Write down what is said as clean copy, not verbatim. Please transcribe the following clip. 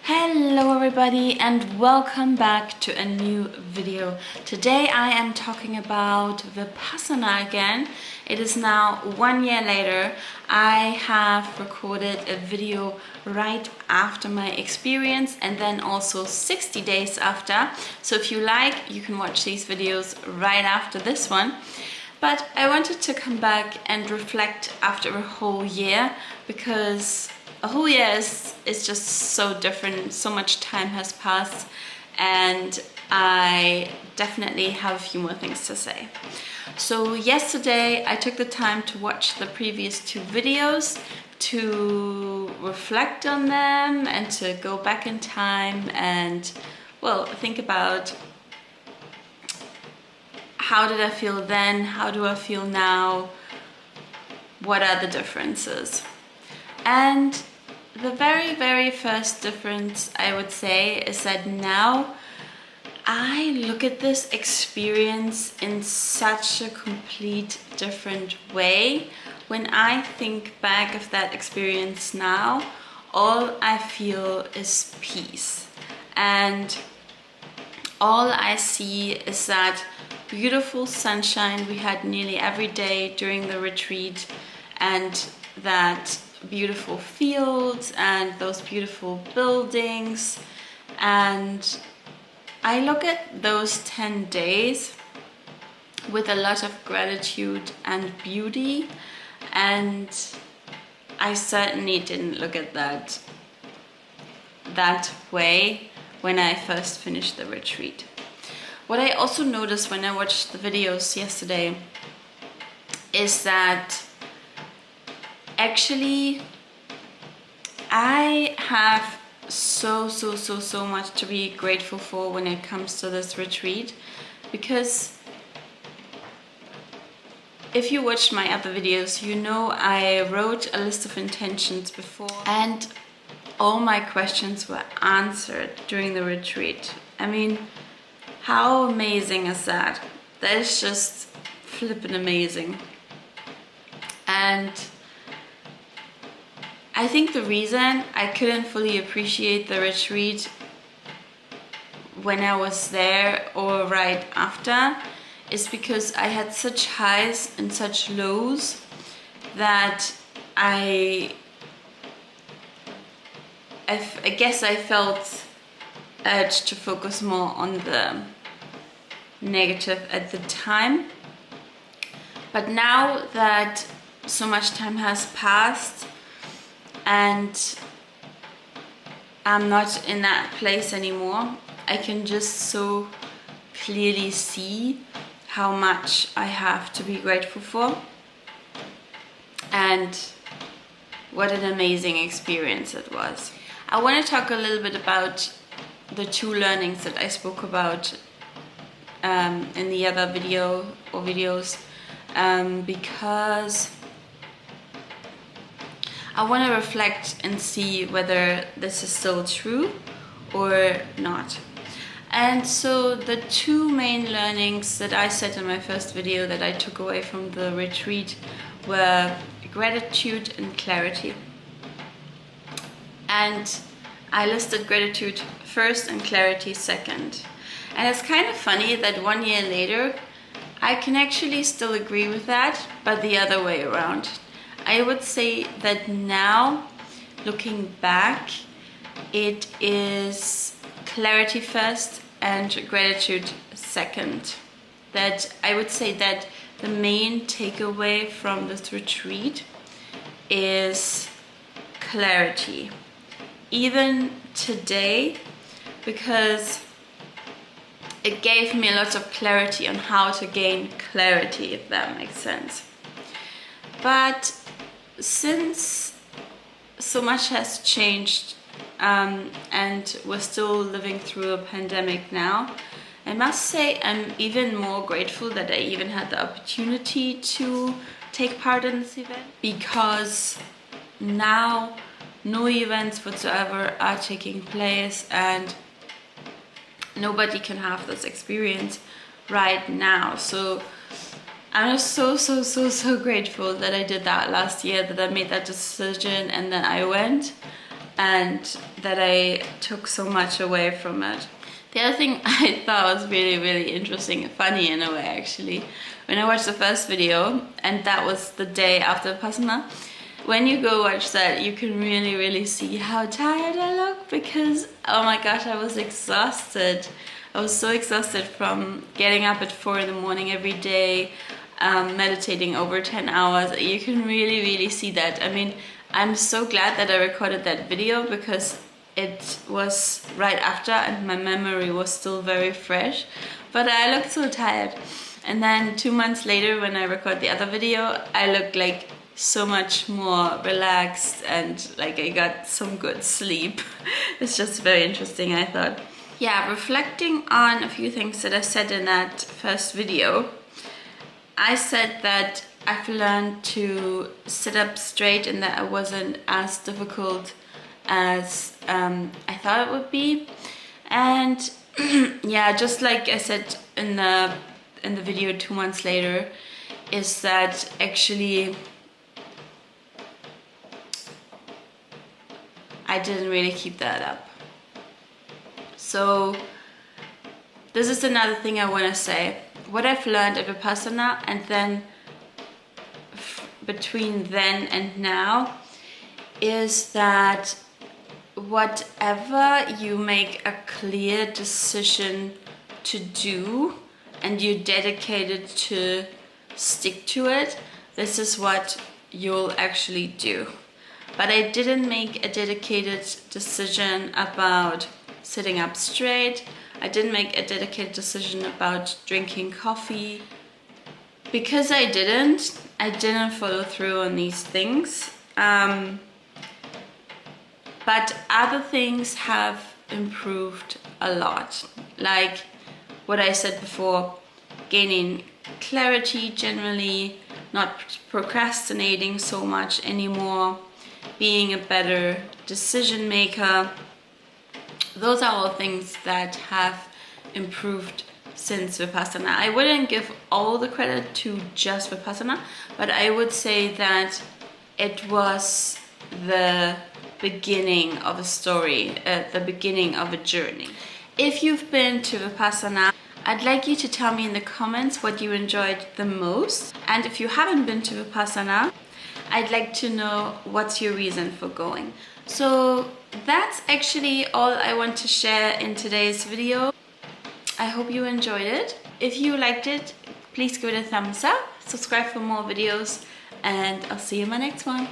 Hello everybody and welcome back to a new video. Today I am talking about Vipassana again. It is now 1 year later. I have recorded a video right after my experience and then also 60 days after. So if you like, you can watch these videos right after this one. But I wanted to come back and reflect after a whole year, because a whole year is just so different. So much time has passed and I definitely have a few more things to say. So yesterday I took the time to watch the previous two videos, to reflect on them and to go back in time and, well, think about how did I feel then, how do I feel now, what are the differences. And the very first difference I would say is that now I look at this experience in such a complete different way. When I think back of that experience now, all I feel is peace. And all I see is that beautiful sunshine we had nearly every day during the retreat, and that beautiful fields and those beautiful buildings. And I look at those 10 days with a lot of gratitude and beauty, and I certainly didn't look at that way when I first finished the retreat. What I also noticed when I watched the videos yesterday is that actually I have so much to be grateful for when it comes to this retreat, because if you watched my other videos, you know I wrote a list of intentions before and all my questions were answered during the retreat. I mean, how amazing is that? That is just flippin' amazing. And I think the reason I couldn't fully appreciate the retreat when I was there or right after is because I had such highs and such lows that I guess I felt urged to focus more on the negative at the time. But now that so much time has passed and I'm not in that place anymore, I can just so clearly see how much I have to be grateful for and what an amazing experience it was. I want to talk a little bit about the two learnings that I spoke about in the other video or videos, because I want to reflect and see whether this is still true or not. And so the two main learnings that I said in my first video that I took away from the retreat were gratitude and clarity. And I listed gratitude first and clarity second. And it's kind of funny that 1 year later I can actually still agree with that, but the other way around. I would say that now, looking back, it is clarity first and gratitude second. That I would say that the main takeaway from this retreat is clarity. Even today, because it gave me a lot of clarity on how to gain clarity, if that makes sense. But since so much has changed and we're still living through a pandemic now, I must say I'm even more grateful that I even had the opportunity to take part in this event, because now no events whatsoever are taking place and nobody can have this experience right now. So I'm just so grateful that I did that last year, that I made that decision and then I went. And that I took so much away from it. The other thing I thought was really, really interesting and funny in a way actually, when I watched the first video, and that was the day after Vipassana, when you go watch that, you can really, really see how tired I look, because oh my gosh, I was exhausted. I was so exhausted from getting up at 4 in the morning every day, meditating over 10 hours. You can really, really see that. I mean, I'm so glad that I recorded that video because it was right after and my memory was still very fresh, but I looked so tired. And then 2 months later, when I record the other video, I look like so much more relaxed and like I got some good sleep. It's just very interesting, I thought. Yeah, reflecting on a few things that I said in that first video, I said that I've learned to sit up straight and that it wasn't as difficult as I thought it would be. And yeah, just like I said in the video 2 months later, is that actually I didn't really keep that up. So this is another thing I want to say. What I've learned at Vipassana and then between then and now is that whatever you make a clear decision to do and you're dedicated to stick to it, this is what you'll actually do. But I didn't make a dedicated decision about sitting up straight. I didn't make a dedicated decision about drinking coffee. Because I didn't follow through on these things. But other things have improved a lot. Like what I said before, gaining clarity generally, not procrastinating so much anymore, being a better decision maker. Those are all things that have improved since Vipassana. I wouldn't give all the credit to just Vipassana, but I would say that it was the beginning of a story, the beginning of a journey. If you've been to Vipassana, I'd like you to tell me in the comments what you enjoyed the most. And if you haven't been to Vipassana, I'd like to know what's your reason for going. So that's actually all I want to share in today's video. I hope you enjoyed it. If you liked it, please give it a thumbs up, subscribe for more videos, and I'll see you in my next one.